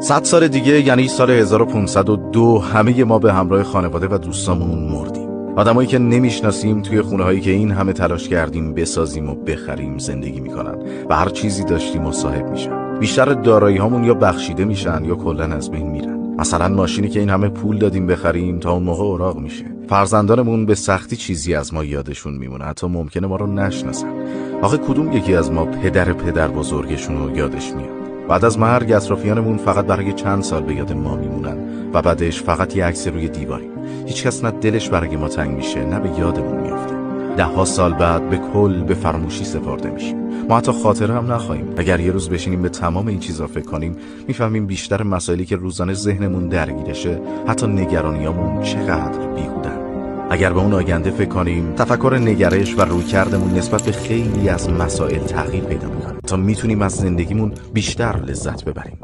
100 سال دیگه یعنی سال 1502 همه ما به همراه خانواده و دوستامون مردیم. آدمایی که نمیشناسیم توی خونه‌هایی که این همه تلاش کردیم بسازیم و بخریم زندگی میکنن و هر چیزی داشتیم و صاحب میشن. بیشتر دارایی‌هامون یا بخشیده میشن یا کلاً از بین میرن. مثلا ماشینی که این همه پول دادیم بخریم تا اون موقع اوراق میشه. فرزندانمون به سختی چیزی از ما یادشون میمونه، حتی ممکنه ما رو نشناسن. آخه کدوم یکی از ما پدر بزرگشون رو یادش میاد؟ بعد از مرگ اطرافیانمون فقط برای چند سال به یاد ما میمونن و بعدش فقط یه عکس روی دیواریم. هیچ کس نه دلش برای ما تنگ میشه نه به یادمون میافته. 10 سال بعد به کل به فراموشی سپرده میشیم. ما حتی خاطره هم نخواهیم. اگر یه روز بشینیم به تمام این چیزا فکر کنیم میفهمیم بیشتر مسائلی که روزانه ذهنمون درگیرشه، حتی نگرانیامون، چقدر بیهودن. اگر به اون آینده فکر کنیم، تفکر نگرش و رویکردمون نسبت به خیلی از مسائل تغییر پیدا میکنه تا میتونیم از زندگیمون بیشتر لذت ببریم.